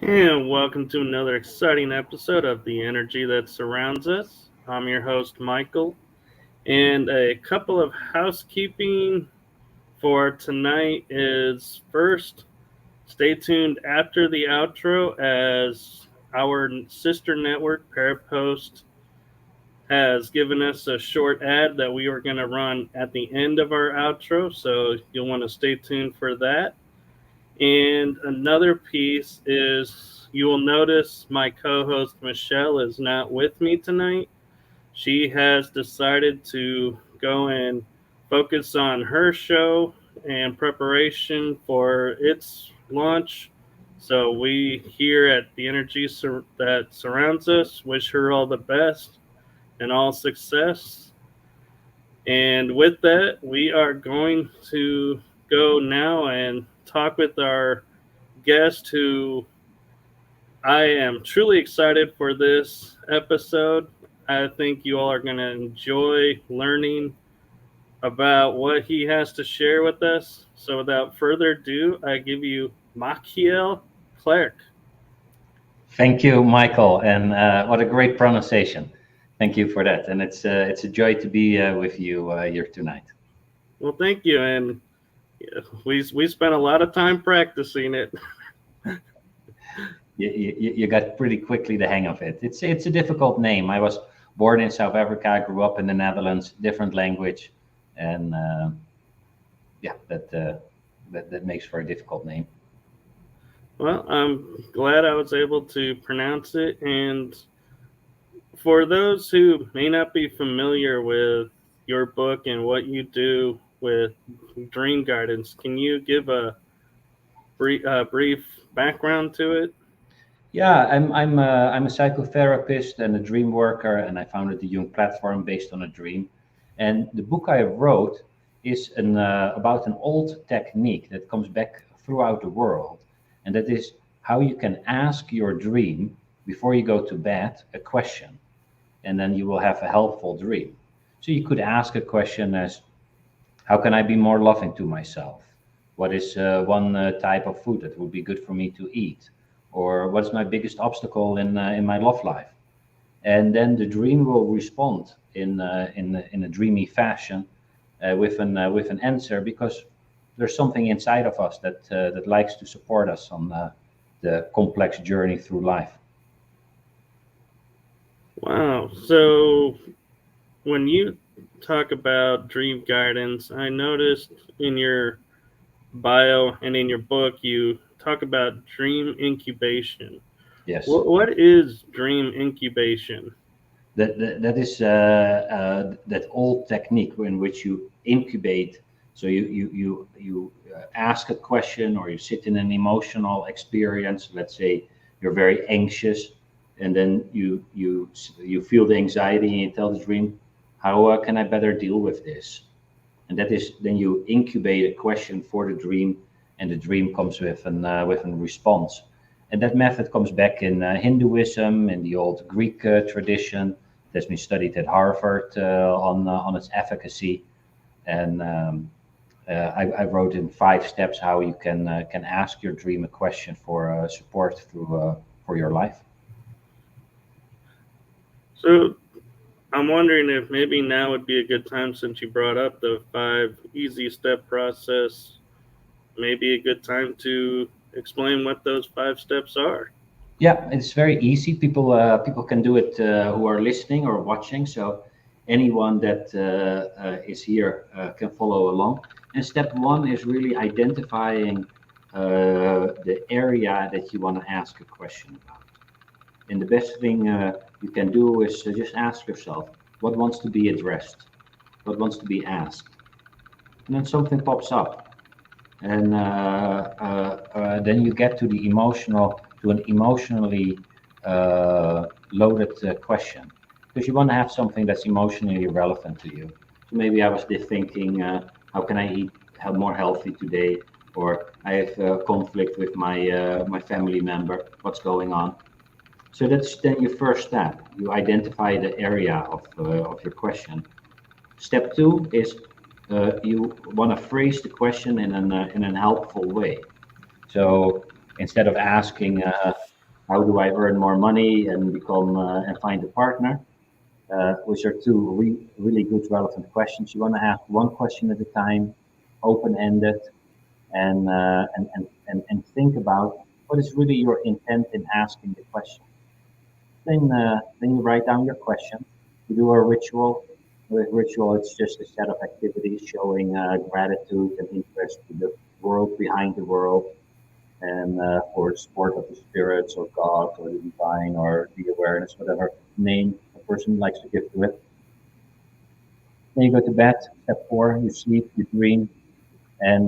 And welcome to another exciting episode of The Energy That Surrounds Us. I'm your host, Michael, and a couple of housekeeping for tonight is first, stay tuned after the outro as our sister network, Parapost, has given us a short ad that we are going to run at the end of our outro, so you'll want to stay tuned for that. And another piece is you will notice my co host Machiel is not with me tonight. She has decided to go and focus on her show and preparation for its launch. So we here at the Energy that surrounds us wish her all the best and all success. And with that, we are going to go now and talk with our guest who I am truly excited for this episode. I think you all are going to enjoy learning about what he has to share with us. So, without further ado, I give you Machiel Klerk. Thank you, Michael, and what a great pronunciation. Thank you for that, and it's a joy to be with you here tonight. Well, thank you, and we spent a lot of time practicing it. You got pretty quickly the hang of it. It's a difficult name. I was born in South Africa, grew up in the Netherlands, different language, and yeah, that makes for a difficult name. Well, I'm glad I was able to pronounce it. And for those who may not be familiar with your book and what you do with dream guidance, can you give a brief background to it? Yeah, I'm a psychotherapist and a dream worker, and I founded the Jung platform based on a dream. And the book I wrote is about an old technique that comes back throughout the world, and that is how you can ask your dream before you go to bed a question, and then you will have a helpful dream. So you could ask a question as, how can I be more loving to myself? What is one type of food that would be good for me to eat? Or what's my biggest obstacle in my love life? And then the dream will respond in a dreamy fashion with an answer, because there's something inside of us that likes to support us on the complex journey through life. Wow. So when you talk about dream guidance, I noticed in your bio and in your book you talk about dream incubation. Yes. What is dream incubation? That is that old technique in which you incubate. So you ask a question, or you sit in an emotional experience. Let's say you're very anxious, and then you feel the anxiety, and you tell the dream, how can I better deal with this? And that is, then you incubate a question for the dream, and the dream comes with a response. And that method comes back in Hinduism, in the old Greek tradition. That's been studied at Harvard on its efficacy. And I wrote in 5 steps how you can ask your dream a question for support through for your life. So I'm wondering if maybe now would be a good time, since you brought up the 5 easy step process, maybe a good time to explain what those 5 steps are. Yeah, it's very easy. People can do it who are listening or watching. So anyone that is here can follow along. And step 1 is really identifying the area that you want to ask a question about. And the best thing you can do is just ask yourself, what wants to be addressed? What wants to be asked? And then something pops up. And then you get to an emotionally loaded question, because you want to have something that's emotionally relevant to you. So maybe I was thinking, how can I eat more healthy today? Or I have conflict with my family member. What's going on? So that's then your first step. You identify the area of your question. Step 2 is you want to phrase the question in an helpful way. So instead of asking, how do I earn more money and become and find a partner, which are two really good relevant questions. You want to ask one question at a time, open-ended, and think about what is really your intent in asking the question. Then you write down your question. You do a ritual. With ritual, it's just a set of activities showing gratitude and interest to the world behind the world, and for the support of the spirits or God or the divine or the awareness, whatever name a person likes to give to it. Then you go to bed. Step four, you sleep, you dream, and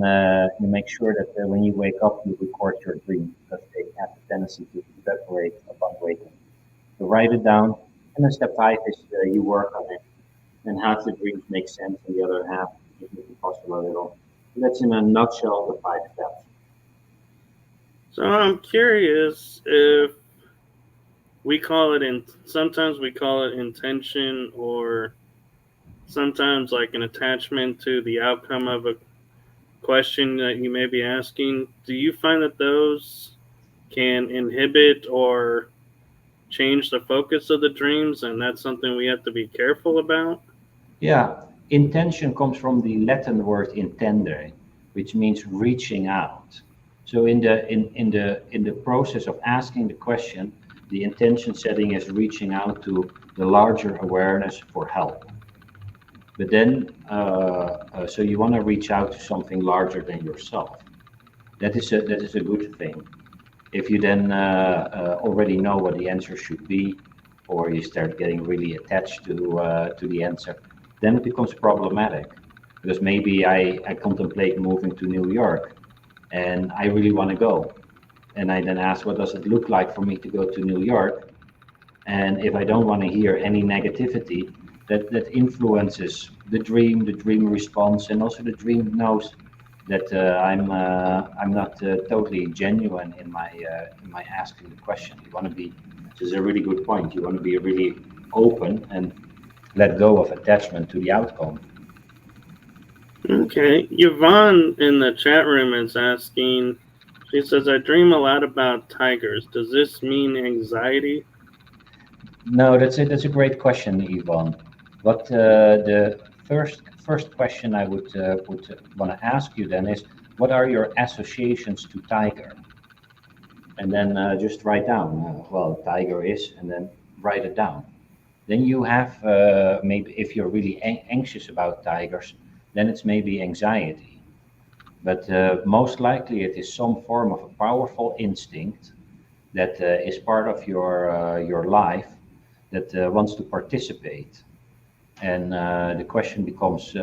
you make sure that when you wake up, you record your dream because they have the tendency to evaporate upon waking. So write it down, and then step five is you work on it, and half the dreams make sense, and the other half just make it possible a little. So that's in a nutshell the five steps. So I'm curious if we call it in. Sometimes we call it intention, or sometimes like an attachment to the outcome of a question that you may be asking. Do you find that those can inhibit or change the focus of the dreams, and that's something we have to be careful about? Yeah, intention comes from the Latin word intendere, which means reaching out. So in the process of asking the question, the intention setting is reaching out to the larger awareness for help. But then, so you want to reach out to something larger than yourself. That is a good thing. If you then already know what the answer should be, or you start getting really attached to the answer, then it becomes problematic. Because maybe I contemplate moving to New York, and I really want to go. And I then ask, what does it look like for me to go to New York? And if I don't want to hear any negativity, that influences the dream response, and also the dream knows that I'm not totally genuine in my asking the question. You want to be, this is a really good point. You want to be really open and let go of attachment to the outcome. Okay. Yvonne in the chat room is asking, she says, I dream a lot about tigers. Does this mean anxiety? No, that's a great question, Yvonne. What the first question I would want to ask you then is, what are your associations to tiger? And then just write down, well, tiger is, and then write it down. Then you have maybe if you're really anxious about tigers, then it's maybe anxiety. But most likely it is some form of a powerful instinct that is part of your life that wants to participate. And the question becomes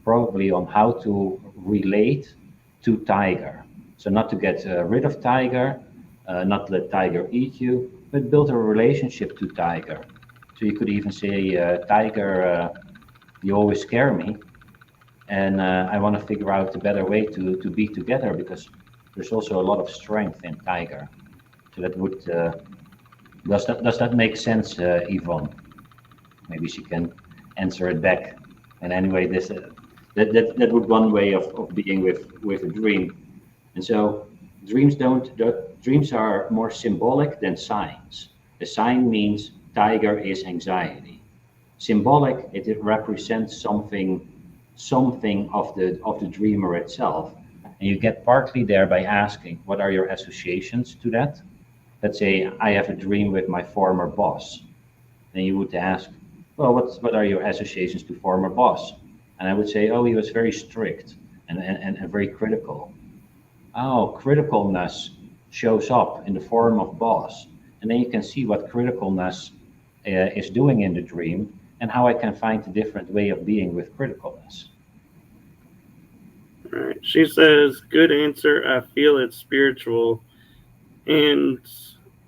probably on how to relate to tiger. So not to get rid of tiger, not let tiger eat you, but build a relationship to tiger. So you could even say, tiger, you always scare me, and I want to figure out a better way to be together because there's also a lot of strength in tiger. So that would does that make sense, Yvonne? Maybe she can answer it back. And anyway, this that would one way of being with a dream. And so dreams are more symbolic than signs. A sign means tiger is anxiety. Symbolic, it represents something of the dreamer itself. And you get partly there by asking, what are your associations to that? Let's say I have a dream with my former boss. Then you would ask, well, what are your associations to former boss? And I would say, oh, he was very strict and very critical. Oh, criticalness shows up in the form of boss. And then you can see what criticalness is doing in the dream and how I can find a different way of being with criticalness. All right. She says, good answer. I feel it's spiritual. And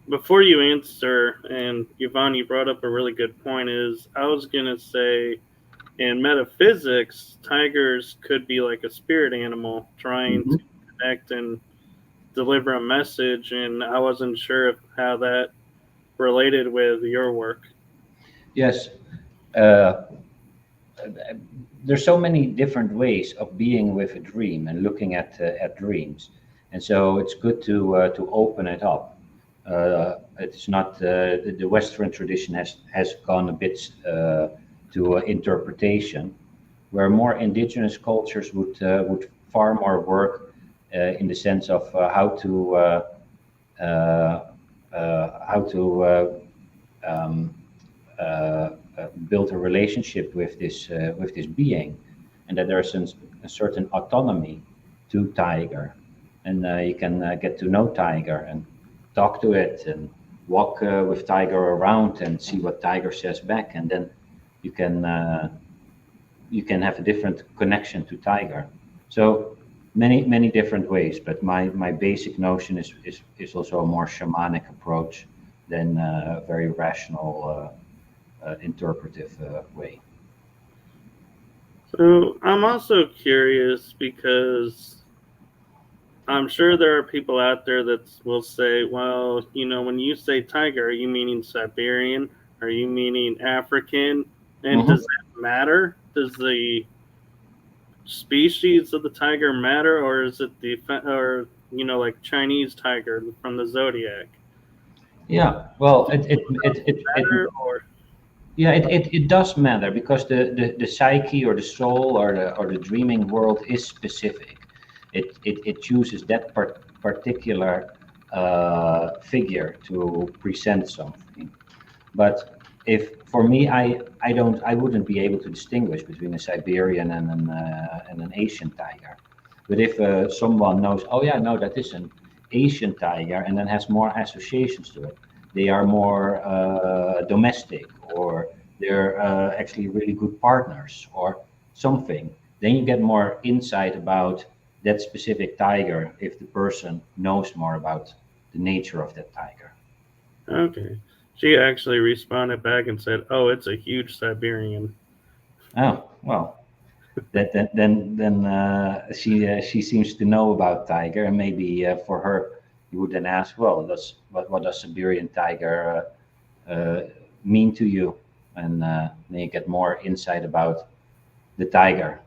before you answer, and Yvonne, you brought up a really good point, is I was going to say in metaphysics, tigers could be like a spirit animal trying Mhm. to connect and deliver a message, and I wasn't sure if how that related with your work. Yes, uh, there's so many different ways of being with a dream and looking at dreams, and so it's good to open it up. It is not the Western tradition has gone a bit to interpretation, where more indigenous cultures would far more work in the sense of uh, how to um, uh, build a relationship with this being, and that there's a certain autonomy to tiger, and you can get to know tiger and talk to it and walk with tiger around and see what tiger says back, and then you can uh, you can have a different connection to tiger. So many different ways, but my basic notion is also a more shamanic approach than a very rational interpretive way. So I'm also curious because I'm sure there are people out there that will say, well, when you say tiger, are you meaning Siberian? Are you meaning African? And does Hmm. that matter? Does the species of the tiger matter, or is it or like Chinese tiger from the zodiac? Yeah, well, Does it matter or yeah, it does matter because the psyche or the soul or the dreaming world is specific. It chooses that particular figure to present something. But if for me, I wouldn't be able to distinguish between a Siberian and an Asian tiger. But if someone knows, oh yeah, no, that is an Asian tiger, and then has more associations to it, they are more domestic, or they're actually really good partners, or something. Then you get more insight about that specific tiger if the person knows more about the nature of that tiger. okay? She actually responded back and said, "Oh, it's a huge Siberian." Oh well, then she seems to know about tiger, and maybe for her you would then ask, well, what does Siberian tiger mean to you, and then you get more insight about the tiger.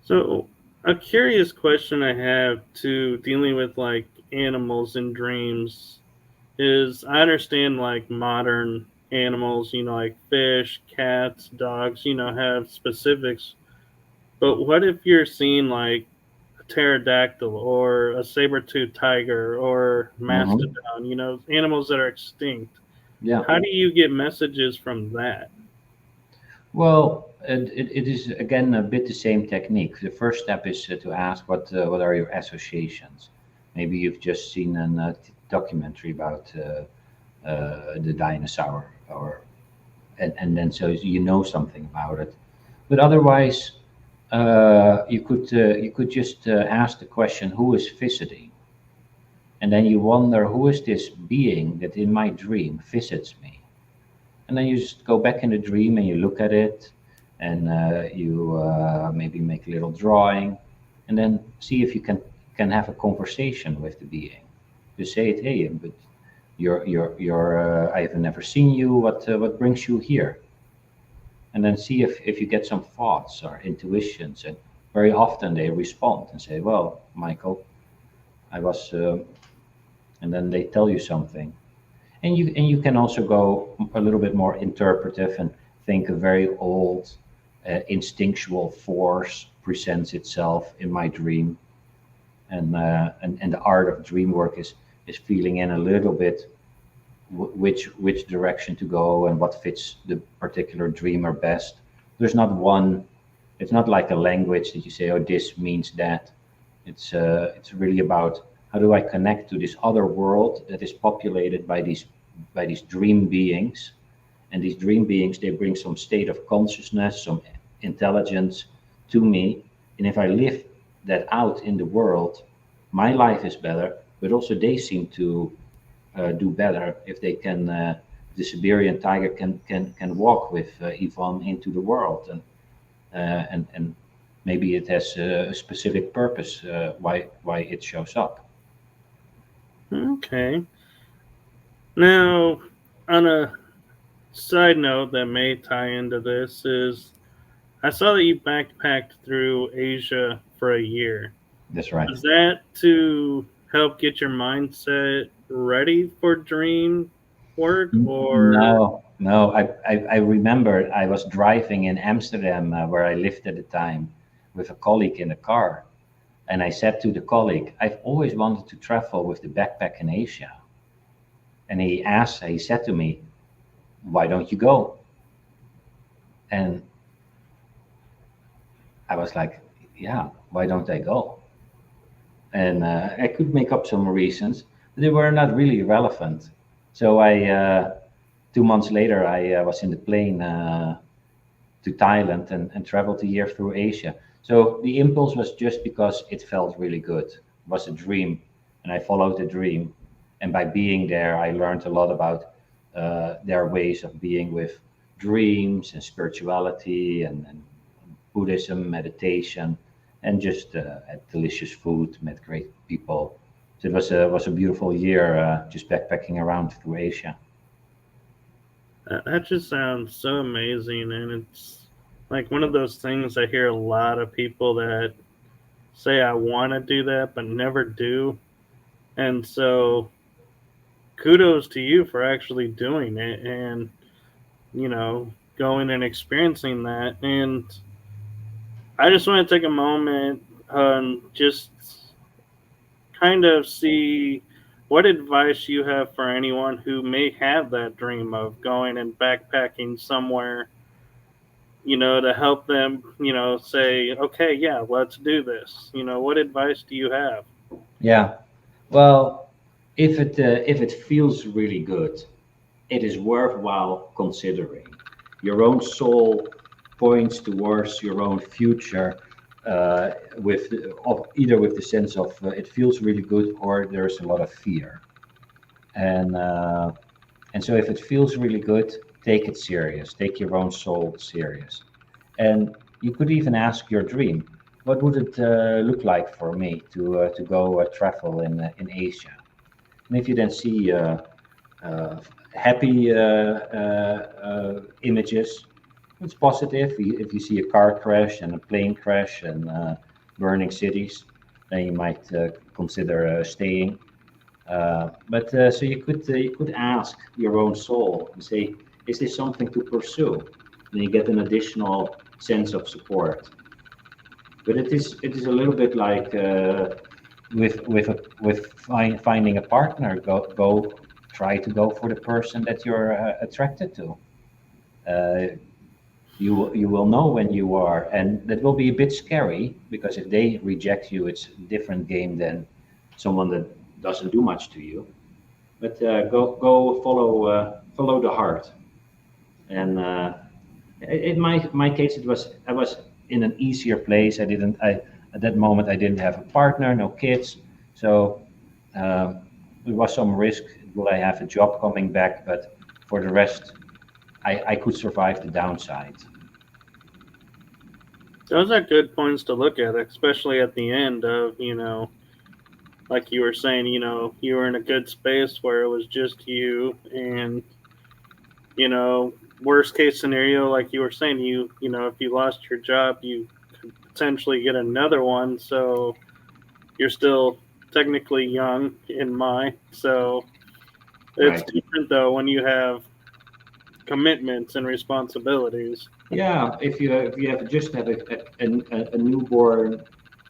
So, a curious question I have to dealing with like animals and dreams is I understand like modern animals, like fish, cats, dogs, have specifics. But what if you're seeing like a pterodactyl or a saber-toothed tiger or Hmm. mastodon, animals that are extinct? Yeah. How do you get messages from that? Well, it is again a bit the same technique. The first step is to ask what are your associations. Maybe you've just seen a documentary about the dinosaur, or and then so you know something about it. But otherwise, you could just ask the question, who is visiting? And then you wonder, who is this being that in my dream visits me? And then you just go back in the dream and you look at it, and you maybe make a little drawing, and then see if you can have a conversation with the being. You say it, hey, but I have never seen you. What brings you here? And then see if you get some thoughts or intuitions. And very often they respond and say, well, Michael, I was, and then they tell you something. And you can also go a little bit more interpretive and think a very old instinctual force presents itself in my dream, and the art of dream work is feeling in a little bit which direction to go and what fits the particular dreamer best. There's not one. It's not like a language that you say, oh, this means that. It's really about how do I connect to this other world that is populated by these dream beings, and these dream beings, they bring some state of consciousness, some intelligence to me, and if I live that out in the world, my life is better, but also they seem to do better if they can. The Siberian tiger can walk with Yvonne into the world, and maybe it has a specific purpose why it shows up. Okay. Now, on a side note that may tie into this is I saw that you backpacked through Asia for a year. That's right. Was that to help get your mindset ready for dream work, or No, no. I remember I was driving in Amsterdam, where I lived at the time, with a colleague in the car. And I said to the colleague, I've always wanted to travel with the backpack in Asia. And he said to me, why don't you go? And I was like, yeah, why don't I go? And I could make up some reasons, but they were not really relevant. So 2 months later, I was in the plane to Thailand and traveled a year through Asia. So the impulse was just because it felt really good. It was a dream, and I followed the dream. And by being there, I learned a lot about their ways of being with dreams and spirituality and Buddhism, meditation, and just had delicious food, met great people. So it was a beautiful year just backpacking around through Asia. that just sounds so amazing. And it's like one of those things I hear a lot of people that say I want to do that but never do. And so kudos to you for actually doing it and, going and experiencing that. And I just want to take a moment and just kind of see what advice you have for anyone who may have that dream of going and backpacking somewhere, to help them, say, okay, yeah, let's do this. What advice do you have? Yeah. Well, if it feels really good, it is worthwhile considering. Your own soul points towards your own future, either with the sense of it feels really good or there's a lot of fear. And so if it feels really good, take it serious. Take your own soul serious. And you could even ask your dream, what would it look like for me to go travel in Asia? And if you then see uh, happy images, it's positive. If you see a car crash and a plane crash and burning cities, then you might consider staying. But so you could ask your own soul and say, is this something to pursue? And you get an additional sense of support. But it is a little bit like with finding a partner. Go try to go for the person that you're attracted to. Uh, you will know when you are, and that will be a bit scary because if they reject you, it's a different game than someone that doesn't do much to you. But go follow the heart. And in my case, I was in an easier place. I at that moment I didn't have a partner, no kids, so uh, there was some risk. Will I have a job coming back? But for the rest, I could survive the downside. Those are good points to look at, especially at the end of, like you were saying, you were in a good space where it was just you. And, worst case scenario, like you were saying, if you lost your job, you could potentially get another one. So you're still technically young in my. So it's Right. different though when you have commitments and responsibilities. Yeah, if you have a newborn,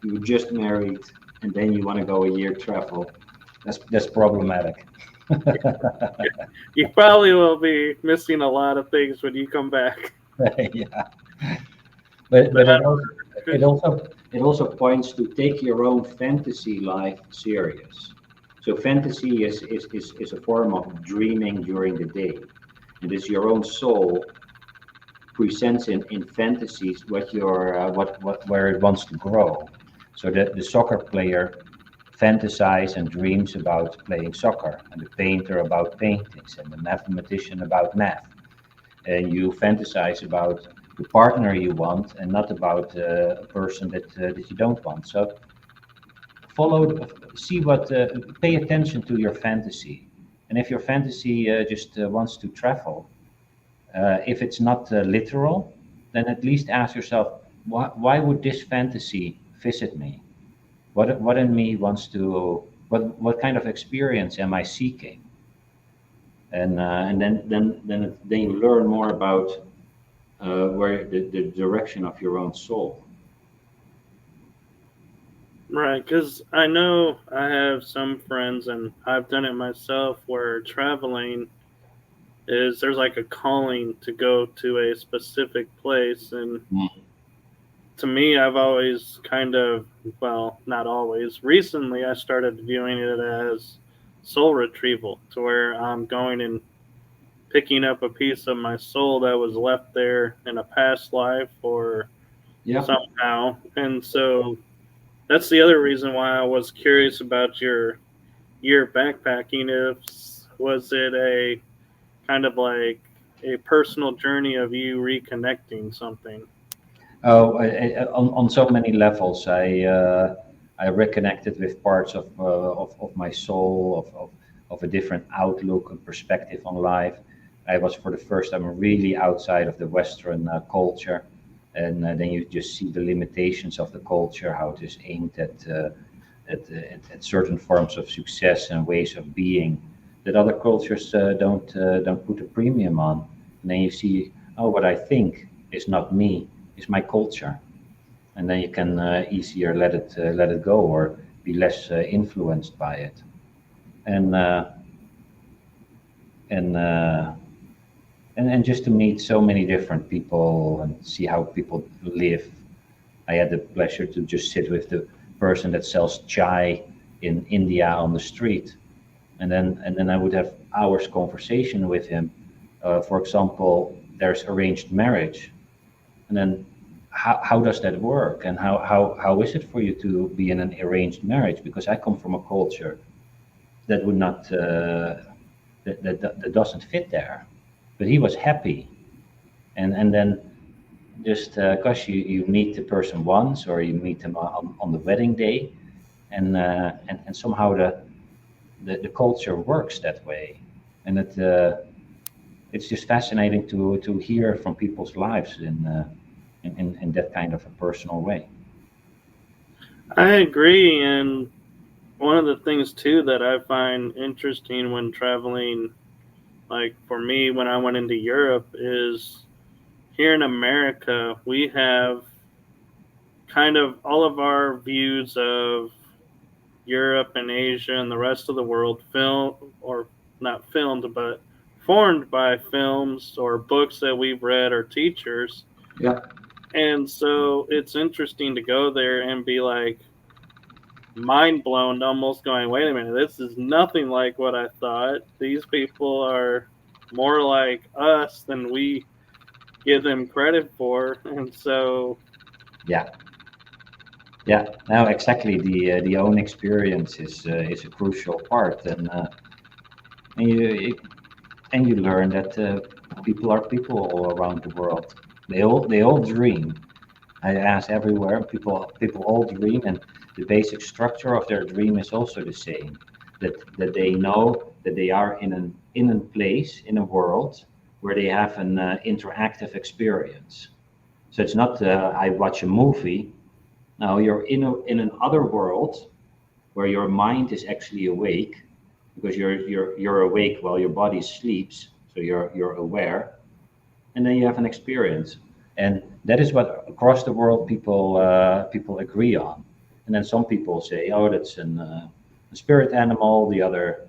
you were just married, and then you want to go a year travel, that's problematic. You probably will be missing a lot of things when you come back. Yeah, but But it also points to take your own fantasy life serious. So fantasy is a form of dreaming during the day. It is your own soul presents in fantasies what where it wants to grow. So that the soccer player fantasize and dreams about playing soccer, and the painter about paintings, and the mathematician about math. And you fantasize about the partner you want, and not about a person that you don't want. So see pay attention to your fantasy, and if your fantasy just wants to travel, if it's not literal, then at least ask yourself, why would this fantasy visit me? What in me wants to what kind of experience am I seeking? And then you learn more about where the direction of your own soul. Right, because I know I have some friends, and I've done it myself, where traveling is there's like a calling to go to a specific place. And Mm. to me, I've always kind of, well, not always, recently I started viewing it as soul retrieval, to where I'm going and picking up a piece of my soul that was left there in a past life or Yeah. somehow. And so that's the other reason why I was curious about your year backpacking. If was it a kind of like a personal journey of you reconnecting something? Oh, on so many levels, I reconnected with parts of my soul, of a different outlook and perspective on life. I was for the first time really outside of the Western culture, and then you just see the limitations of the culture, how it is aimed at certain forms of success and ways of being that other cultures don't put a premium on. And then you see, oh, what I think is not me, is my culture, and then you can easier let it go or be less influenced by it. And and uh, and just to meet so many different people and see how people live. I had the pleasure to just sit with the person that sells chai in India on the street, and then I would have hours conversation with him. For example, there's arranged marriage, and then how does that work, and how is it for you to be in an arranged marriage? Because I come from a culture that would not that doesn't fit there, but he was happy, and then just because you meet the person once or you meet them on the wedding day, and somehow the culture works that way, and it's just fascinating to hear from people's lives in that kind of a personal way. I agree, and one of the things too that I find interesting when traveling, like for me when I went into Europe, is here in America we have kind of all of our views of Europe and Asia and the rest of the world film or not filmed but formed by films or books that we've read or teachers. Yeah, And so it's interesting to go there and be like mind blown, almost going, wait a minute, this is nothing like what I thought. These people are more like us than we give them credit for. And so, yeah, yeah. Now exactly the own experience is a crucial part, and you learn that people are people all around the world. They all dream. I ask everywhere. People all dream, and the basic structure of their dream is also the same. That they know that they are in a place in a world where they have an interactive experience. So it's not I watch a movie. No, you're in another world where your mind is actually awake because you're awake while your body sleeps. So you're aware, and then you have an experience, and that is what across the world people agree on. And then some people say, oh, that's a spirit animal. The other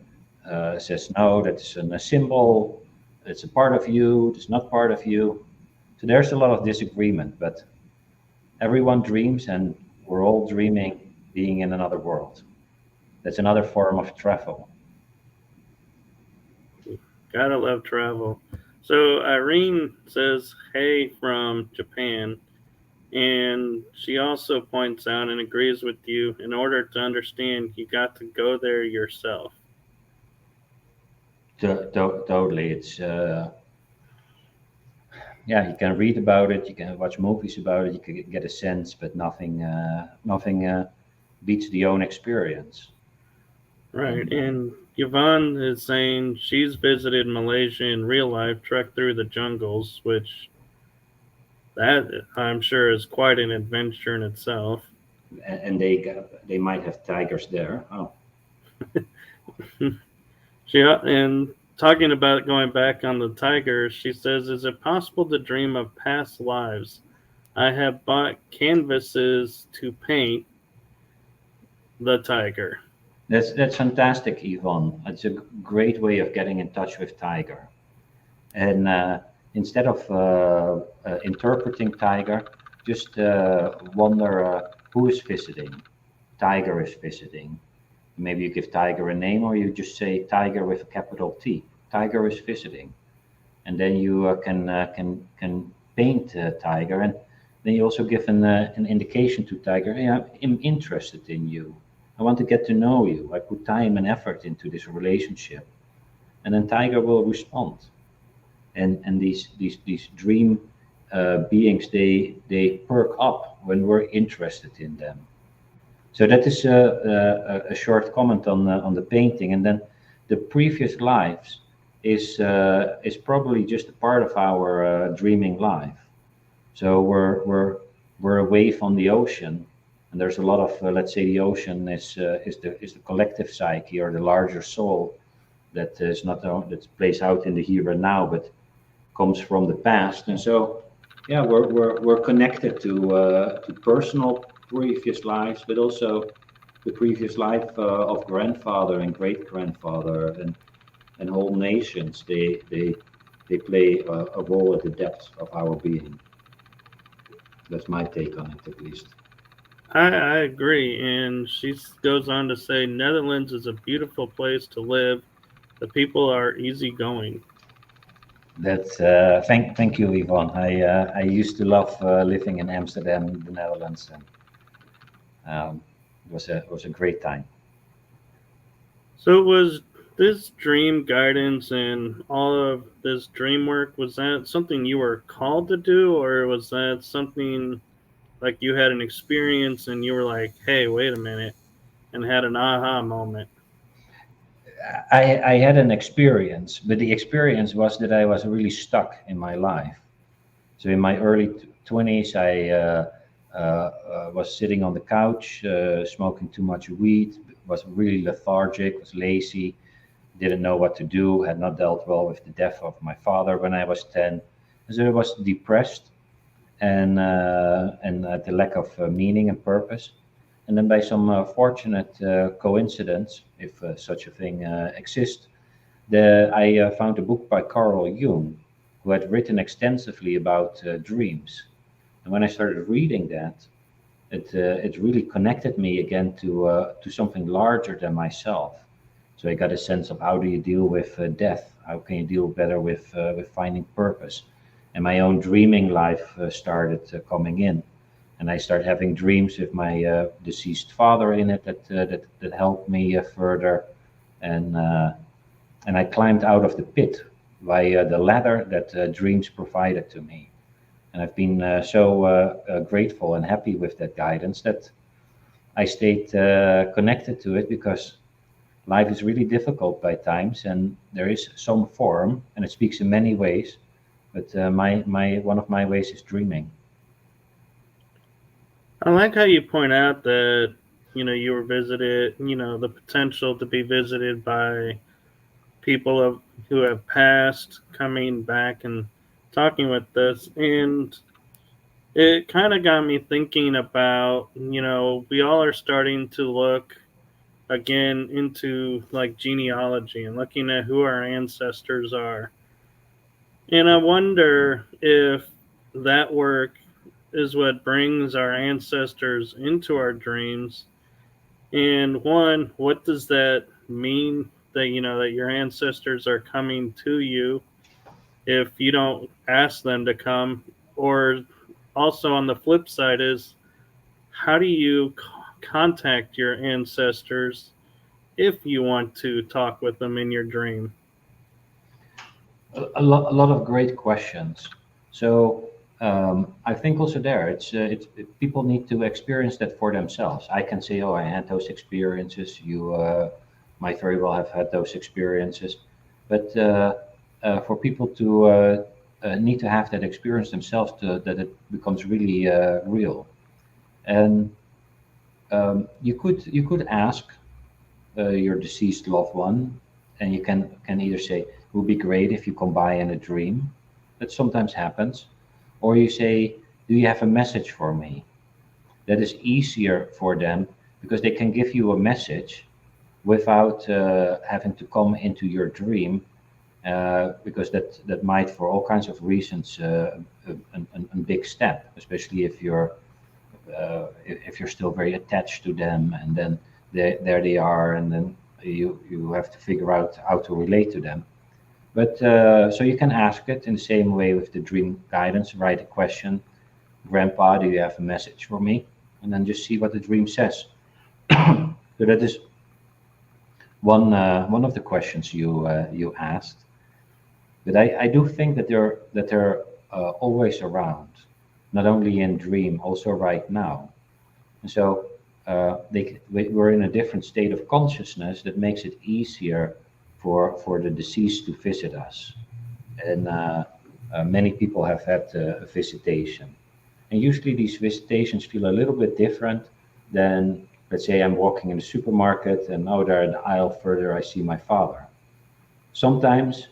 says, no, that's a symbol. It's a part of you. It's not part of you. So there's a lot of disagreement, but everyone dreams, and we're all dreaming being in another world. That's another form of travel. gotta love travel. So, Irene says, hey, from Japan. And she also points out and agrees with you, in order to understand, you got to go there yourself. Totally, it's yeah, you can read about it, you can watch movies about it, you can get a sense, but nothing beats the own experience. Right. And And Yvonne is saying she's visited Malaysia in real life, trekked through the jungles, which that I'm sure is quite an adventure in itself. and they might have tigers there. Oh, And talking about going back on the tiger, she says, "Is it possible to dream of past lives? I have bought canvases to paint the tiger." That's fantastic, Yvonne. It's a great way of getting in touch with Tiger. And instead of interpreting Tiger, just wonder who is visiting. Tiger is visiting. Maybe you give Tiger a name, or you just say Tiger with a capital T. Tiger is visiting, and then you can paint Tiger, and then you also give an indication to Tiger. Hey, I'm interested in you. I want to get to know you. I put time and effort into this relationship, and then Tiger will respond. And these dream beings, they perk up when we're interested in them. So that is a short comment on the painting, and then the previous lives is probably just a part of our dreaming life. So we're away from the ocean, and there's a lot of let's say the ocean is the collective psyche or the larger soul that is not that plays out in the here and now, but comes from the past. And so yeah, we're connected to personal previous lives, but also the previous life of grandfather and great grandfather and whole nations. They play a role at the depths of our being. That's my take on it, at least. I agree. And she goes on to say, Netherlands is a beautiful place to live. The people are easygoing. That's thank you, Yvonne. I used to love living in Amsterdam, the Netherlands, and it was a great time. So, was this dream guidance and all of this dream work, was that something you were called to do, or was that something like you had an experience and you were like, hey, wait a minute, and had an aha moment? I had an experience, but the experience was that I was really stuck in my life. So in my early 20s, I was sitting on the couch, smoking too much weed, was really lethargic, was lazy, didn't know what to do, had not dealt well with the death of my father when I was 10. So I was depressed and the lack of meaning and purpose. And then by some fortunate coincidence, if such a thing exists, I found a book by Carl Jung, who had written extensively about dreams. And when I started reading that, it really connected me again to something larger than myself. So I got a sense of how do you deal with death? How can you deal better with finding purpose? And my own dreaming life started coming in, and I started having dreams with my deceased father in it that helped me further, and uh, and I climbed out of the pit via the ladder that dreams provided to me. And I've been so grateful and happy with that guidance that I stayed connected to it because life is really difficult by times, and there is some form, and it speaks in many ways. But my one of my ways is dreaming. I like how you point out that, you were visited, the potential to be visited by people who have passed coming back and talking with us. And it kind of got me thinking about, we all are starting to look again into like genealogy and looking at who our ancestors are. And I wonder if that work is what brings our ancestors into our dreams. And one, what does that mean that that your ancestors are coming to you if you don't ask them to come? Or also on the flip side is, how do you contact your ancestors if you want to talk with them in your dream? A lot of great questions. So I think also there, people need to experience that for themselves. I can say, oh, I had those experiences. You might very well have had those experiences, but for people to need to have that experience themselves, that it becomes really real. And you could ask your deceased loved one, and you can either say, "It would be great if you come by in a dream." That sometimes happens, or you say, "Do you have a message for me?" That is easier for them because they can give you a message without having to come into your dream, because that might, for all kinds of reasons, a big step, especially if you're still very attached to them, and then there they are, and then you have to figure out how to relate to them. But so you can ask it in the same way with the dream guidance. Write a question, "Grandpa, do you have a message for me?" And then just see what the dream says. So that is one of the questions you asked. But I do think that they're always around, not only in dream, also right now. And so we're in a different state of consciousness that makes it easier for the deceased to visit us. And many people have had a visitation. And usually these visitations feel a little bit different than, let's say, I'm walking in the supermarket and out there in the aisle further, I see my father. Sometimes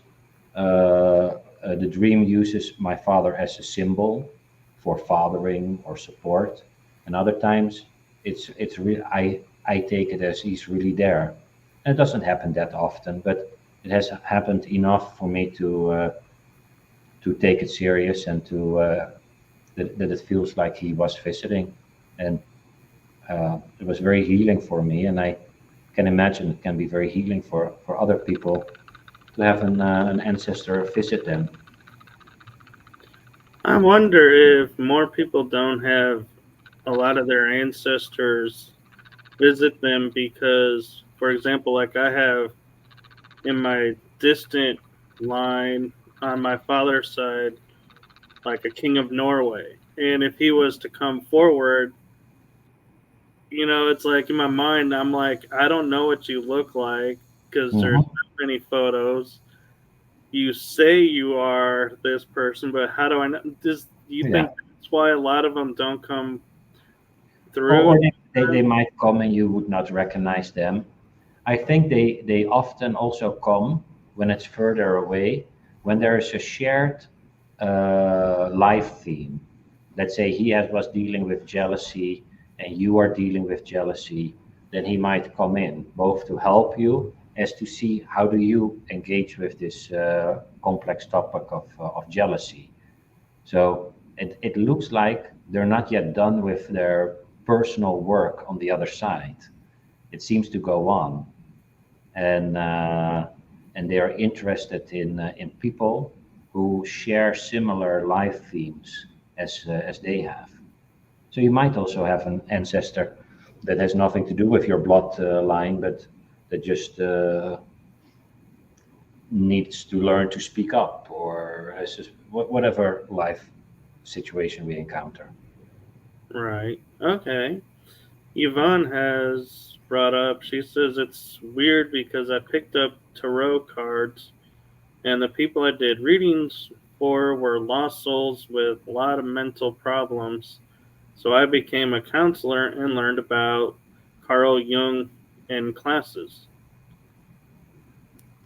the dream uses my father as a symbol for fathering or support, and other times it's real. I take it as he's really there. And it doesn't happen that often, but it has happened enough for me to take it serious and to that it feels like he was visiting, and it was very healing for me, and I can imagine it can be very healing for other people to have an ancestor visit them. I wonder if more people don't have a lot of their ancestors visit them because, for example, like I have in my distant line on my father's side, like a king of Norway. And if he was to come forward, it's like in my mind, I'm like, I don't know what you look like because there's Hmm. so many photos. You say you are this person, but how do I know? Do you think Yeah. that's why a lot of them don't come Or, through? or they might come and you would not recognize them. I think they often also come when it's further away, when there is a shared life theme. Let's say was dealing with jealousy and you are dealing with jealousy, then he might come in both to help you as to see how do you engage with this complex topic of jealousy. So it looks like they're not yet done with their personal work on the other side. It seems to go on, and they are interested in people who share similar life themes as they have. So you might also have an ancestor that has nothing to do with your blood line, but that just needs to learn to speak up, or whatever life situation we encounter. Right. Okay. Yvonne has brought up, she says it's weird because I picked up tarot cards and the people I did readings for were lost souls with a lot of mental problems. So I became a counselor and learned about Carl Jung in classes.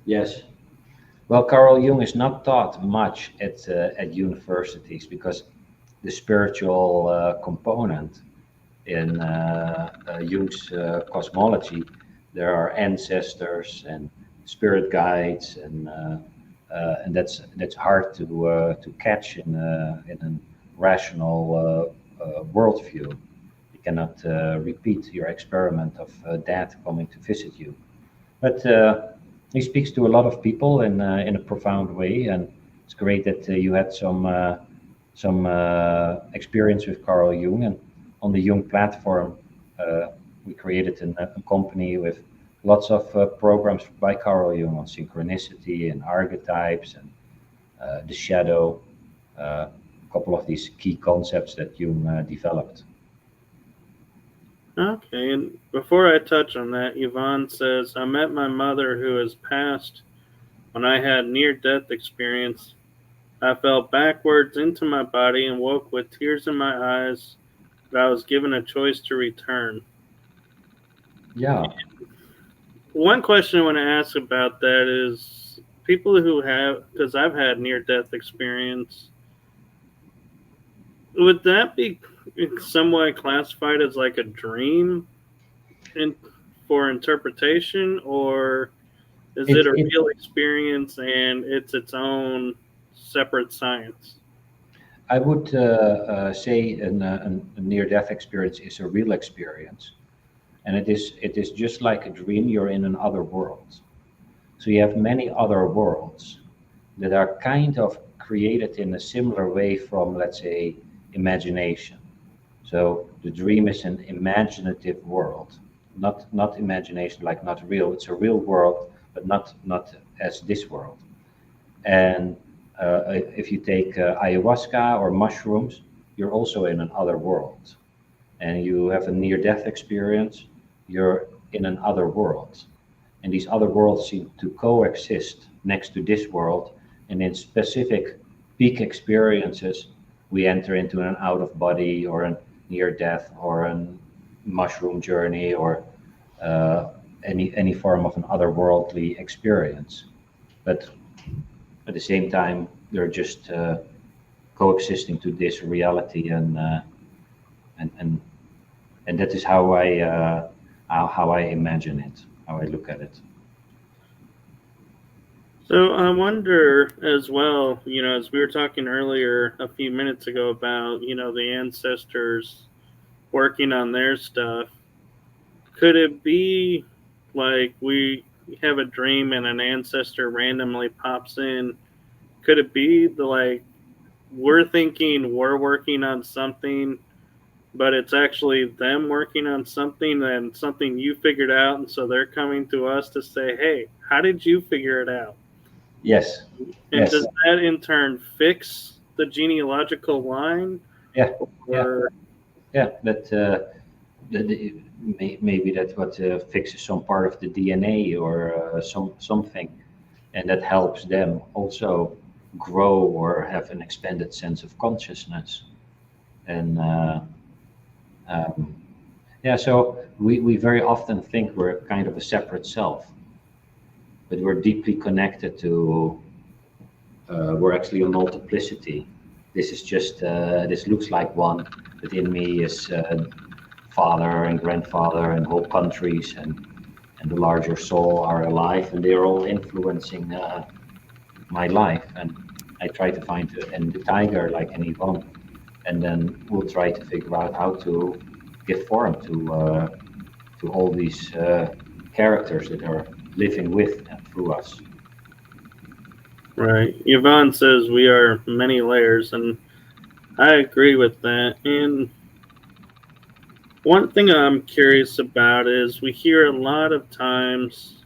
Yes. Well, Carl Jung is not taught much at universities because the spiritual component in Jung's cosmology, there are ancestors and spirit guides, and that's hard to catch in a rational worldview. You cannot repeat your experiment of dad coming to visit you. But he speaks to a lot of people in a profound way, and it's great that you had some experience with Carl Jung. And on the Jung platform, uh, we created a company with lots of programs by Carl Jung on synchronicity and archetypes and the shadow, a couple of these key concepts that Jung developed. Okay, and before I touch on that, Yvonne says, I met my mother who has passed when I had near death experience. I fell backwards into my body and woke with tears in my eyes, but I was given a choice to return. Yeah. One question I want to ask about that is people who have, because I've had near death experience, would that be somewhat classified as like a dream in, for interpretation, or is it a It real experience and it's its own separate science? I would say a near-death experience is a real experience, and it is just like a dream. You're in another world, so you have many other worlds that are kind of created in a similar way from, let's say, imagination. So the dream is an imaginative world, not imagination, like not real. It's a real world, but not as this world. And if you take ayahuasca or mushrooms, you're also in another world. And you have a near death experience, you're in another world. And these other worlds seem to coexist next to this world. And in specific peak experiences, we enter into an out of body or a near death or a mushroom journey or any form of an otherworldly experience. But at the same time, they're just coexisting to this reality, and and and that is how I imagine it, how I look at it. So I wonder as well, as we were talking earlier a few minutes ago about, the ancestors working on their stuff, could it be like we have a dream and an ancestor randomly pops in? Could it be the like we're thinking we're working on something, but it's actually them working on something and something you figured out, and so they're coming to us to say, "Hey, how did you figure it out?" Yes, And yes, does that in turn fix the genealogical line, yeah, yeah, or yeah. Maybe that's what fixes some part of the DNA or something, and that helps them also grow or have an expanded sense of consciousness. And um, yeah, so we very often think we're kind of a separate self, but we're deeply connected to, we're actually a multiplicity. This is just, this looks like one, but in me is father and grandfather and whole countries and the larger soul are alive, and they're all influencing my life. And I try to find, and the tiger, like any one, and then we'll try to figure out how to give form to all these characters that are living with and through us. right? Yvonne says we are many layers, and I agree with that. And one thing I'm curious about is we hear a lot of times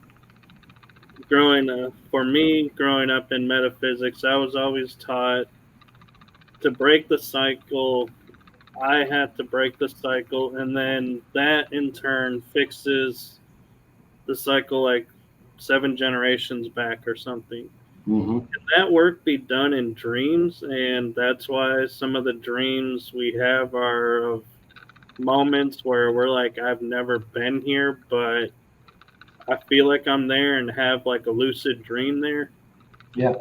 growing up, for me, growing up in metaphysics, I was always taught to break the cycle. I had to break the cycle, and then that in turn fixes the cycle like 7 generations back or something. Hmm. Can that work be done in dreams? And that's why some of the dreams we have are of moments where we're like, I've never been here, but I feel like I'm there and have like a lucid dream there. Yeah.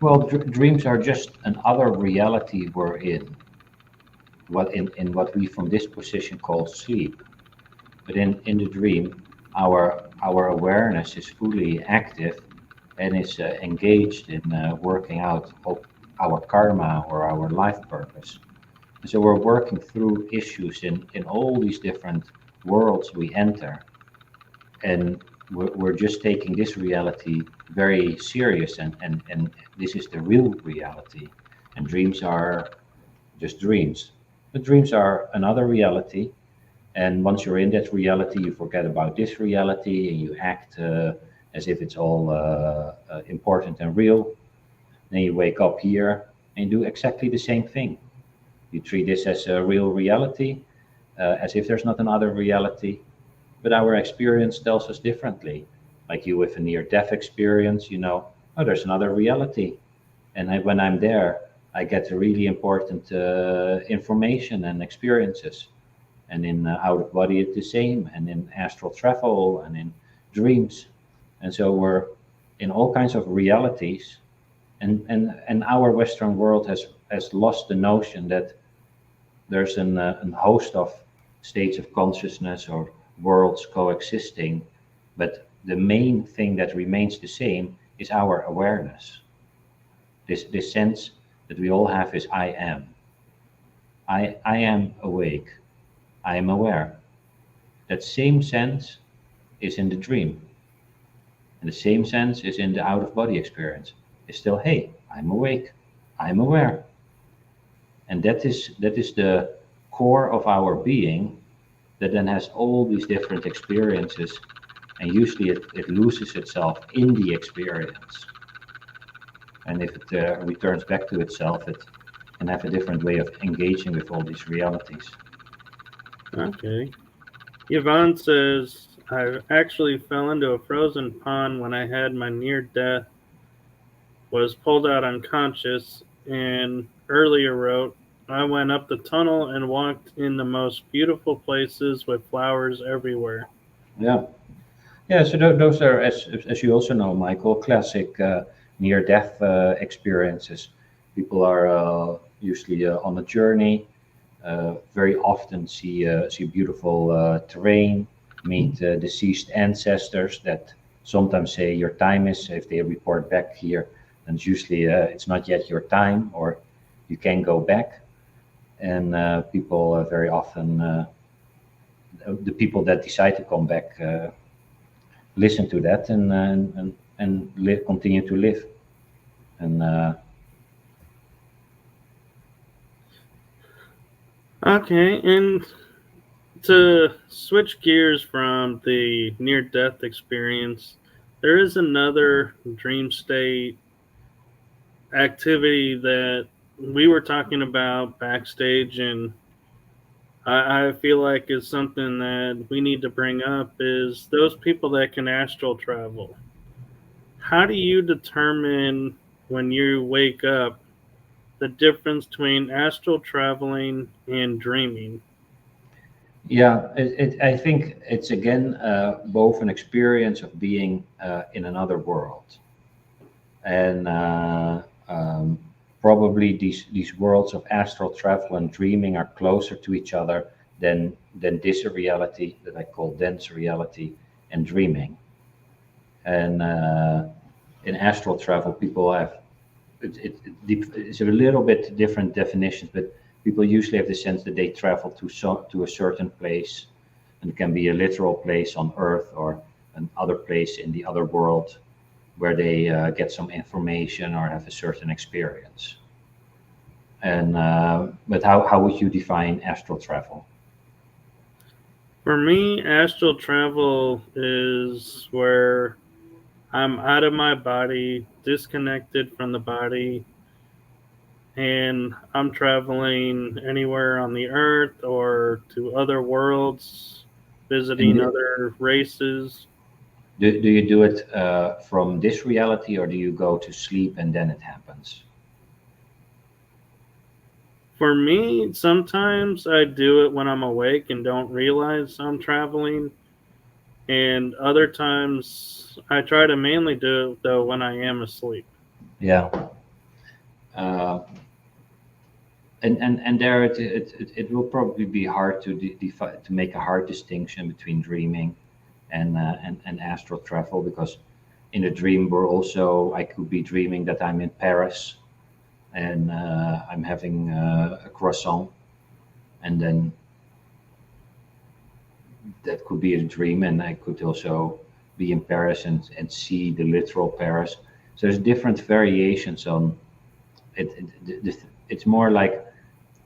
Well, dreams are just another reality we're in. In what we from this position call sleep. But in the dream, our awareness is fully active and is engaged in working out our karma or our life purpose. And so we're working through issues in all these different worlds we enter, and we're just taking this reality very serious, and this is the real reality, and dreams are just dreams. But dreams are another reality, and once you're in that reality, you forget about this reality and you act as if it's all important and real. Then you wake up here and do exactly the same thing. You treat this as a real reality, as if there's not another reality. But our experience tells us differently. Like you with a near death experience, oh, there's another reality. And when I'm there, I get really important information and experiences. And in out of body, it's the same. And in astral travel and in dreams. And so we're in all kinds of realities, and our Western world has lost the notion that there's a host of states of consciousness or worlds coexisting, but the main thing that remains the same is our awareness. This sense that we all have is I am. I am awake. I am aware. That same sense is in the dream. And the same sense is in the out of body experience. It's still, hey, I'm awake. I'm aware. And that is the core of our being that then has all these different experiences. And usually it loses itself in the experience. And if it returns back to itself, it can have a different way of engaging with all these realities. Okay. Yvonne says, I actually fell into a frozen pond when I had my near death, was pulled out unconscious, and earlier wrote, I went up the tunnel and walked in the most beautiful places with flowers everywhere. Yeah. Yeah, so those are, as you also know, Michael, classic near-death experiences. People are usually on a journey, very often see beautiful terrain, meet deceased ancestors that sometimes say your time is. If they report back here, then it's usually it's not yet your time, or you can go back. And people very often, the people that decide to come back, listen to that and continue to live. And Okay, and to switch gears from the near death experience, there is another dream state activity that we were talking about backstage, and I feel like is something that we need to bring up is those people that can astral travel. How do you determine when you wake up the difference between astral traveling and dreaming? yeah, I think it's again both an experience of being in another world, and probably these worlds of astral travel and dreaming are closer to each other than this reality that I call dense reality and dreaming. And in astral travel, people have it's a little bit different definitions, but people usually have the sense that they travel to a certain place, and it can be a literal place on Earth or another place in the other world where they get some information or have a certain experience. And but how would you define astral travel? For me, astral travel is where I'm out of my body, disconnected from the body, and I'm traveling anywhere on the earth or to other worlds, And visiting other races. do you do it from this reality, or do you go to sleep and then it happens? For me, sometimes I do it when I'm awake and don't realize I'm traveling, and other times I try to mainly do it though when I am asleep. Yeah. Uh, and there it will probably be hard to to make a hard distinction between dreaming and astral travel, because in a dream we're also I could be dreaming that I'm in Paris and I'm having a croissant, and then that could be a dream, and I could also be in Paris and see the literal Paris. So there's different variations on it. It's more like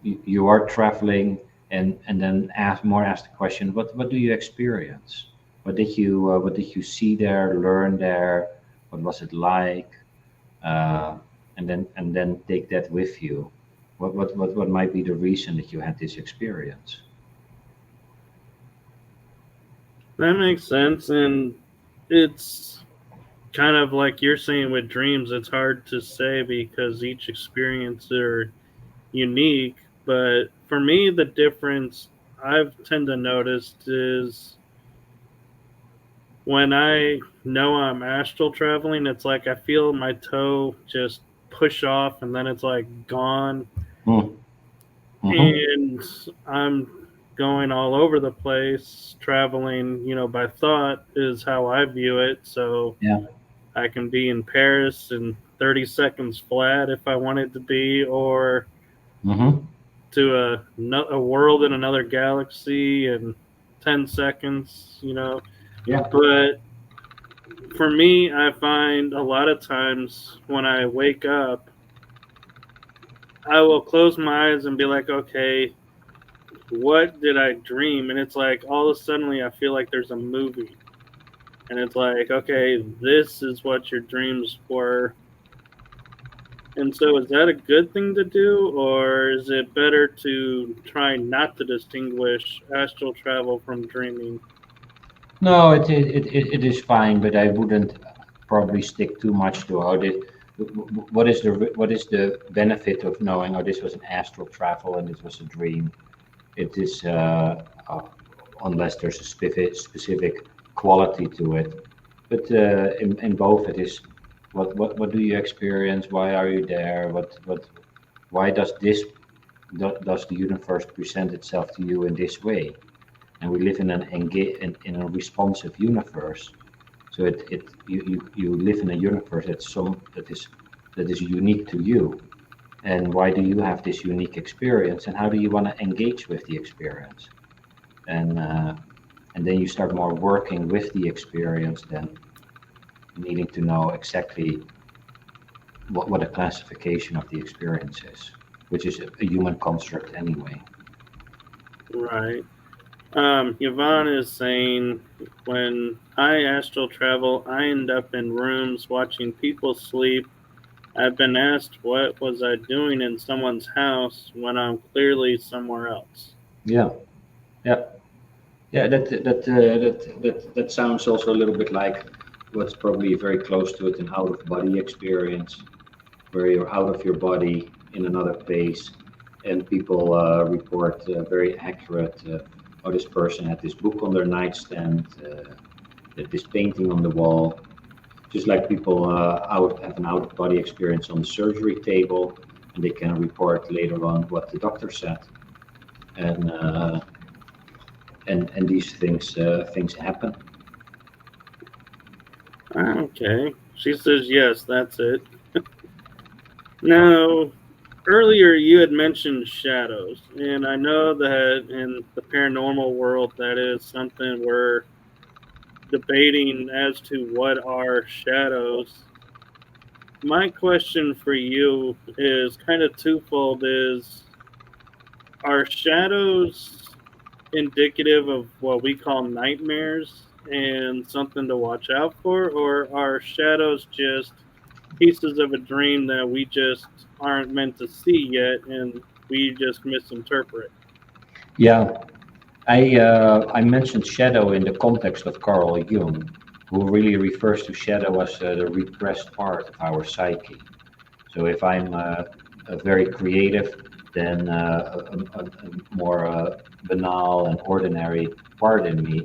you are traveling, and then ask the question, what do you experience? What did you see there, learn there? What was it like? And then take that with you. What might be the reason that you had this experience? That makes sense, and it's kind of like you're saying with dreams, it's hard to say because each experience are unique. But for me, the difference I've tend to notice is when I know I'm astral traveling, it's like I feel my toe just push off and then it's like gone. Mm. Mm-hmm. And I'm going all over the place, traveling, by thought is how I view it. So Yeah. I can be in Paris in 30 seconds flat if I wanted to be, or Mm-hmm. to a world in another galaxy in 10 seconds. Yeah. But for me, I find a lot of times when I wake up, I will close my eyes and be like, okay, what did I dream? And it's like all of a sudden I feel like there's a movie. And it's like, okay, this is what your dreams were. And so is that a good thing to do, or is it better to try not to distinguish astral travel from dreaming? No, it is fine, but I wouldn't probably stick too much to how the what is the benefit of knowing, oh, this was an astral travel and it was a dream. It is unless there's a specific quality to it. But in both, it is what do you experience? Why are you there? Why does does the universe present itself to you in this way? And we live in in a responsive universe. So you live in a universe that is unique to you. And why do you have this unique experience? And how do you want to engage with the experience? And uh, and then you start more working with the experience than needing to know exactly what a classification of the experience is, which is a human construct anyway. Right. Yvonne is saying when I astral travel, I end up in rooms watching people sleep. I've been asked what was I doing in someone's house when I'm clearly somewhere else. Yeah, yeah, yeah. That sounds also a little bit like what's probably very close to it, an out of body experience, where you're out of your body in another place, and people report very accurate. Oh, this person had this book on their nightstand, had this painting on the wall. Just like people out have an out of body experience on the surgery table, and they can report later on what the doctor said, and and these things happen. Okay. She says yes, that's it. Now, earlier you had mentioned shadows, and I know that in the paranormal world that is something we're debating as to what are shadows. My question for you is kind of twofold: is are shadows indicative of what we call nightmares and something to watch out for, or are shadows just pieces of a dream that we just aren't meant to see yet and we just misinterpret? Yeah, I mentioned shadow in the context of Carl Jung, who really refers to shadow as the repressed part of our psyche. So if I'm very creative, then a more banal and ordinary part in me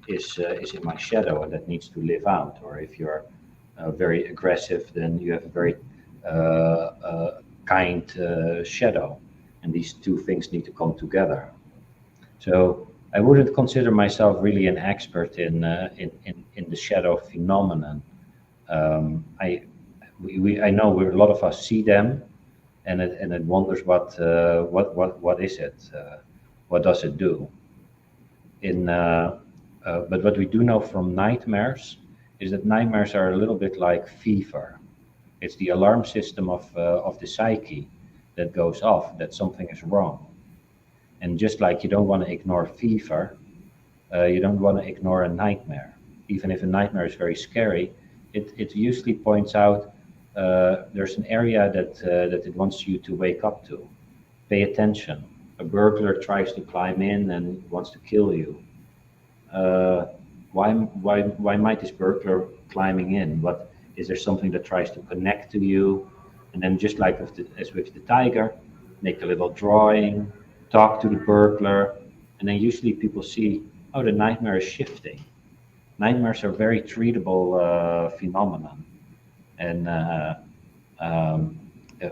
is in my shadow, and that needs to live out. Or if you're very aggressive, then you have a very kind shadow, and these two things need to come together. So I wouldn't consider myself really an expert in the shadow phenomenon. I I know a lot of us see them, and it wonders what is it? What does it do? But what we do know from nightmares is that nightmares are a little bit like fever. It's the alarm system of the psyche that goes off that something is wrong. And just like you don't want to ignore fever, you don't want to ignore a nightmare. Even if a nightmare is very scary, it usually points out there's an area that it wants you to wake up to. Pay attention. A burglar tries to climb in and wants to kill you. Uh, why might this burglar climbing in? What is there something that tries to connect to you? And then just like as with the tiger, make a little drawing, talk to the burglar, and then usually people see, oh, the nightmare is shifting. nightmares are very treatable phenomenon, and um,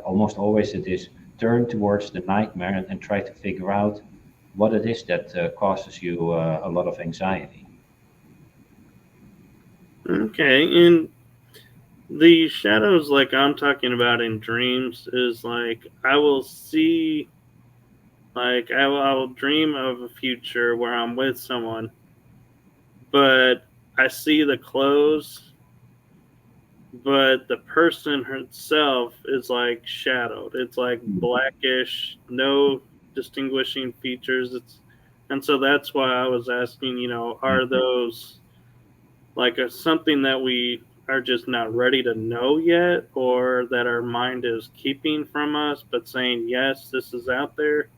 almost always it is turn towards the nightmare and try to figure out what it is that causes you a lot of anxiety. Okay, and the shadows, like I'm talking about in dreams, is like I will see, like I will dream of a future where I'm with someone, but I see the clothes, but the person herself is like shadowed. It's like blackish, no distinguishing features. And so that's why I was asking, are Mhm. those like something that we are just not ready to know yet, or that our mind is keeping from us, but saying, yes, this is out there?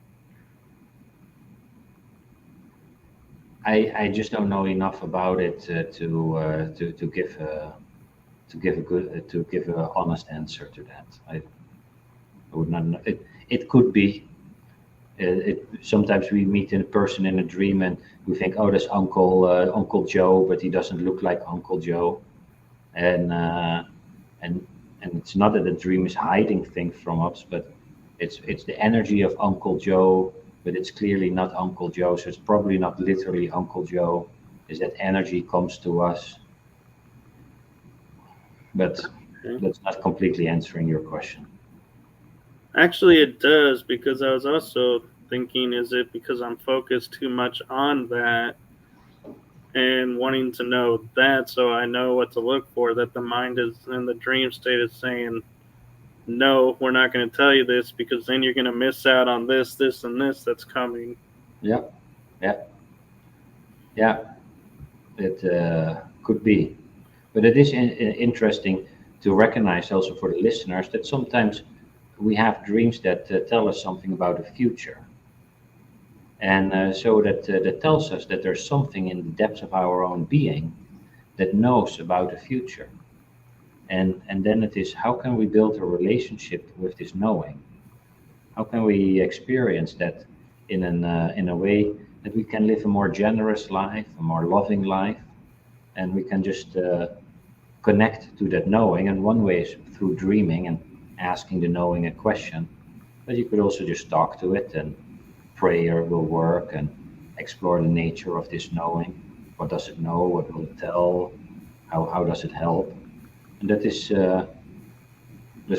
I just don't know enough about it to give a good to give a honest answer to that. I would not know. It could be. Sometimes we meet a person in a dream and we think, oh, that's Uncle Joe, but he doesn't look like Uncle Joe, and and and it's not that the dream is hiding things from us, but it's the energy of Uncle Joe, but it's clearly not Uncle Joe, so it's probably not literally Uncle Joe. Is that energy comes to us, but Okay. that's not completely answering your question. Actually, it does, because I was also thinking, is it because I'm focused too much on that and wanting to know that so I know what to look for, that the mind is in the dream state is saying, no, we're not going to tell you this because then you're going to miss out on this, this, and this that's coming. Yeah, yeah, yeah. It could be, but it is interesting to recognize also for the listeners that sometimes we have dreams that tell us something about the future, and so that tells us that there's something in the depths of our own being that knows about the future, and then it is how can we build a relationship with this knowing? How can we experience that in a way that we can live a more generous life, a more loving life, and we can just connect to that knowing. And one way is through dreaming and asking the knowing a question, but you could also just talk to it, and prayer will work, and explore the nature of this knowing. What does it know? What will it tell? How does it help? And that's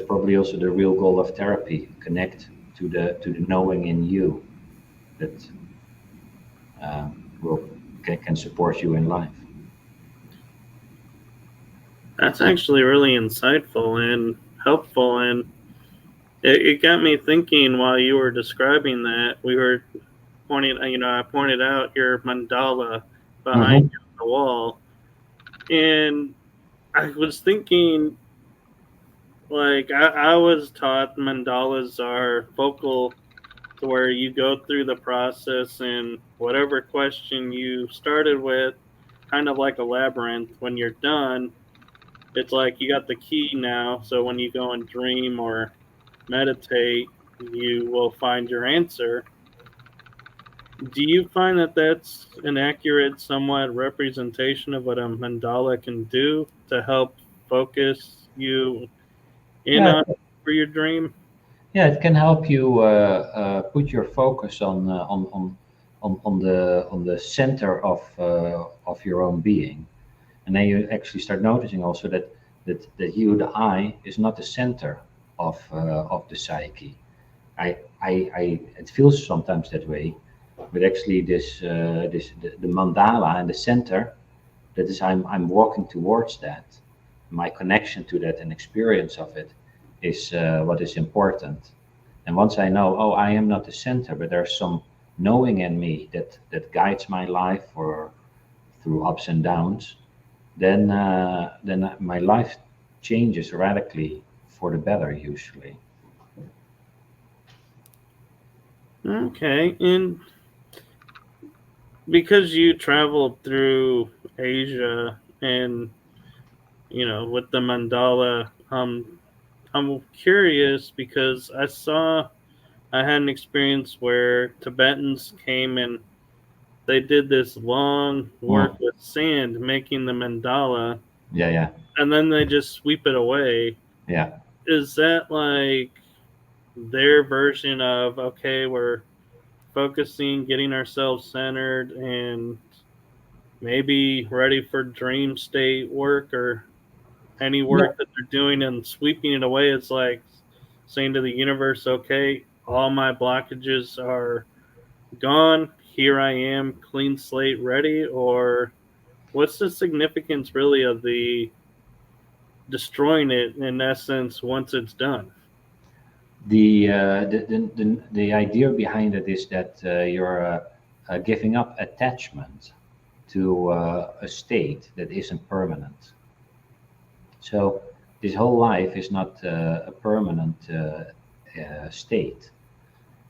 probably also the real goal of therapy. Connect to the knowing in you that will can support you in life. That's actually really insightful and helpful. And it got me thinking while you were describing that. We were I pointed out your mandala behind Hmm. you on the wall. And I was thinking, like, I was taught mandalas are vocal, to where you go through the process and whatever question you started with, kind of like a labyrinth, when you're done, it's like you got the key now. So when you go and dream or meditate, you will find your answer. Do you find that that's an accurate, somewhat representation of what a mandala can do to help focus you in Yeah, on for your dream? yeah, it can help you put your focus on the center of your own being, and then you actually start noticing also that you, the I, is not the center of the psyche. It feels sometimes that way, but actually the mandala and the center, that is I'm walking towards that. My connection to that and experience of it is what is important. And once I know, oh, I am not the center, but there's some knowing in me that guides my life or through ups and downs, then my life changes radically for the better usually. Okay, and because you traveled through Asia and with the mandala, I'm curious because I had an experience where Tibetans came and they did this long work Mm. with sand making the mandala, Yeah, yeah, and then they just sweep it away. yeah. Is that like their version of, okay, we're focusing, getting ourselves centered, and maybe ready for dream state work or any Yeah. work that they're doing, and sweeping it away is like saying to the universe, okay, all my blockages are gone. Here I am, clean slate, ready? Or what's the significance really of the destroying it in essence once it's done? The idea behind it is that you're giving up attachment to a state that isn't permanent. So this whole life is not a permanent state.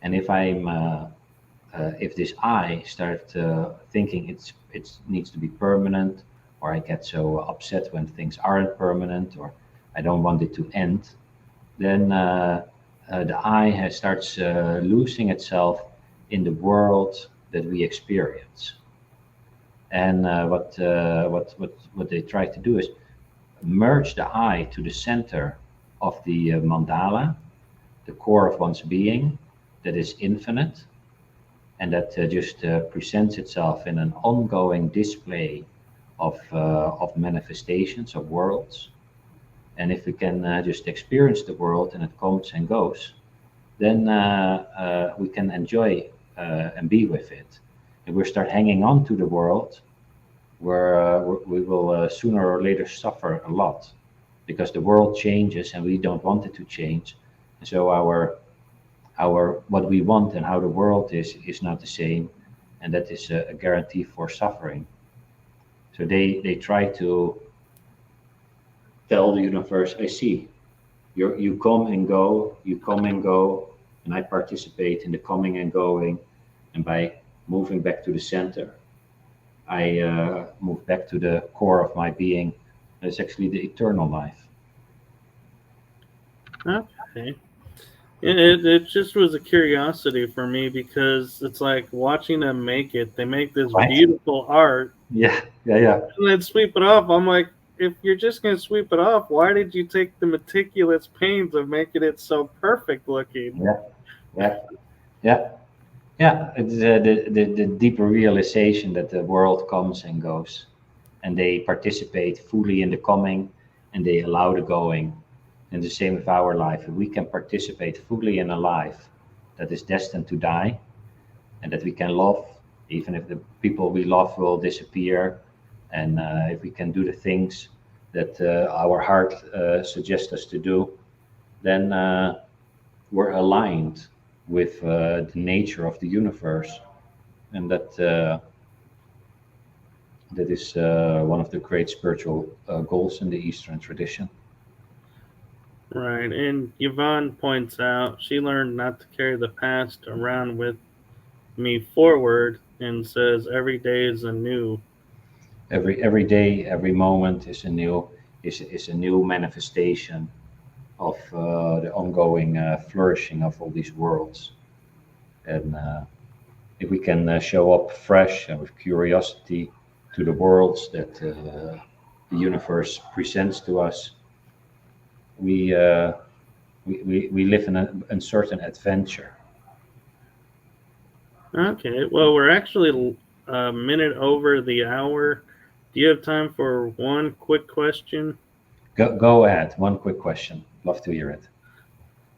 And if this I start thinking it needs to be permanent, or I get so upset when things aren't permanent, or I don't want it to end, then the I starts losing itself in the world that we experience. And what they try to do is merge the I to the center of the mandala, the core of one's being that is infinite, and that just presents itself in an ongoing display of manifestations of worlds. And if we can just experience the world and it comes and goes, then we can enjoy and be with it. If we start hanging on to the world, where we will sooner or later suffer a lot because the world changes and we don't want it to change. And so our what we want and how the world is not the same, and that is a guarantee for suffering. So they try to tell the universe, I see you come and go, you come and go, and I participate in the coming and going, and by moving back to the center, I move back to the core of my being. It's actually the eternal life. Okay. It just was a curiosity for me because it's like watching them make it. They make this Right? beautiful art Yeah, yeah, yeah, and then sweep it off. I'm like, if you're just going to sweep it off, why did you take the meticulous pains of making it so perfect looking? yeah, yeah, yeah. Yeah, it's the deeper realization that the world comes and goes, and they participate fully in the coming, and they allow the going. And the same with our life. If we can participate fully in a life that is destined to die, and that we can love, even if the people we love will disappear, and if we can do the things that our heart suggests us to do, then we're aligned with the nature of the universe, and that is one of the great spiritual goals in the Eastern tradition. Right. And Yvonne points out she learned not to carry the past around with me forward and says every day is a new. Every day, every moment is a new manifestation of the ongoing flourishing of all these worlds. And if we can show up fresh and with curiosity to the worlds that the universe presents to us, we we live in an uncertain adventure. Okay. Well, we're actually a minute over the hour. Do you have time for one quick question? Go ahead. One quick question. Love to hear it.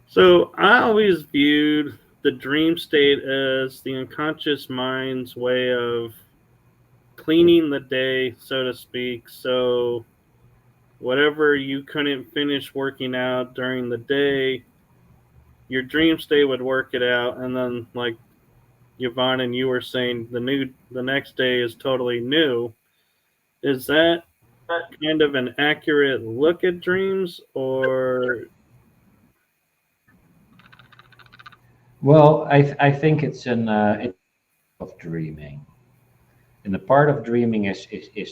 So, I always viewed the dream state as the unconscious mind's way of cleaning the day, so to speak. So, whatever you couldn't finish working out during the day, your dream state would work it out, and then like Yvonne and you were saying, the next day is totally new. Is that kind of an accurate look at dreams, or Well, I think it's of dreaming, and the part of dreaming is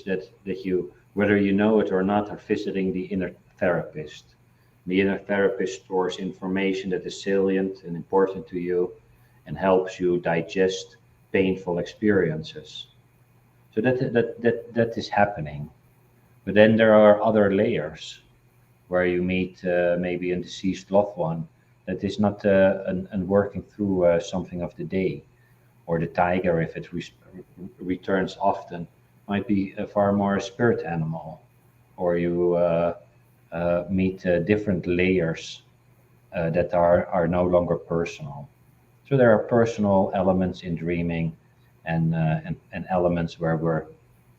that you, whether you know it or not, are visiting the inner therapist. The inner therapist stores information that is salient and important to you, and helps you digest painful experiences. So that is happening. But then there are other layers where you meet maybe a deceased loved one that is not an working through something of the day, or the tiger, if it returns often, might be a far more spirit animal, or you meet different layers that are no longer personal. So there are personal elements in dreaming, and elements where we're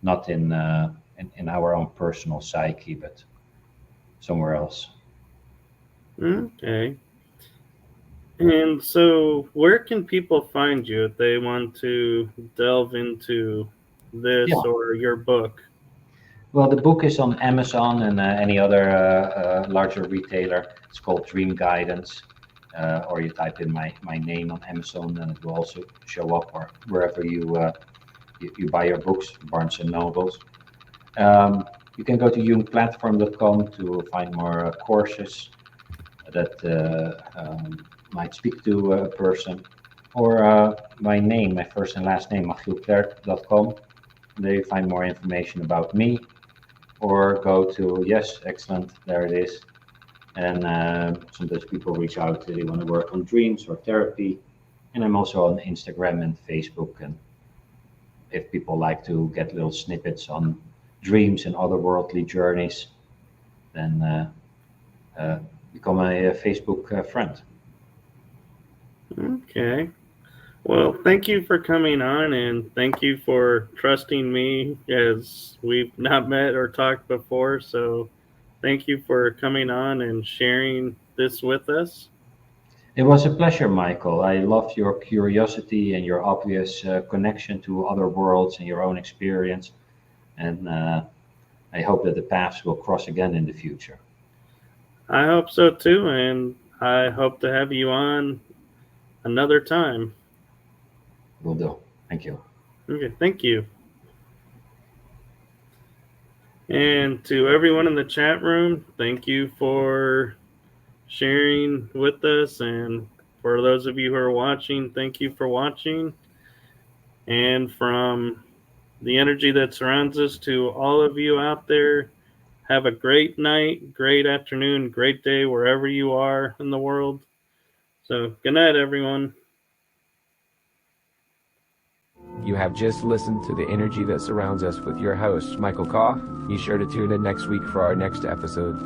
not in our own personal psyche, but somewhere else. Okay. And so, where can people find you if they want to delve into this Yeah. or your book? Well, the book is on Amazon and any other larger retailer. It's called Dream Guidance, or you type in my name on Amazon, and it will also show up, or wherever you buy your books, Barnes and Nobles. You can go to jungplatform.com to find more courses that might speak to a person, or my name, my first and last name, Machiel.com. There you find more information about me, or go to, yes, excellent, there it is. And sometimes people reach out, they want to work on dreams or therapy. And I'm also on Instagram and Facebook. And if people like to get little snippets on dreams and otherworldly journeys, then uh, become a Facebook friend. Okay. Well, thank you for coming on, and thank you for trusting me, as we've not met or talked before. So, thank you for coming on and sharing this with us. It was a pleasure, Michael. I loved your curiosity and your obvious connection to other worlds and your own experience. And I hope that the paths will cross again in the future. I hope so too, and I hope to have you on another time. Will do. Thank you. Okay, thank you. And to everyone in the chat room, thank you for sharing with us. And for those of you who are watching, thank you for watching. And from the energy that surrounds us to all of you out there, have a great night, great afternoon, great day, wherever you are in the world. So, good night, everyone. You have just listened to the energy that surrounds us with your host, Michael Koff. Be sure to tune in next week for our next episode.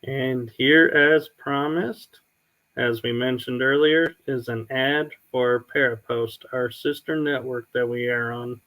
And here, as promised, as we mentioned earlier, is an ad for Parapost, our sister network that we are on.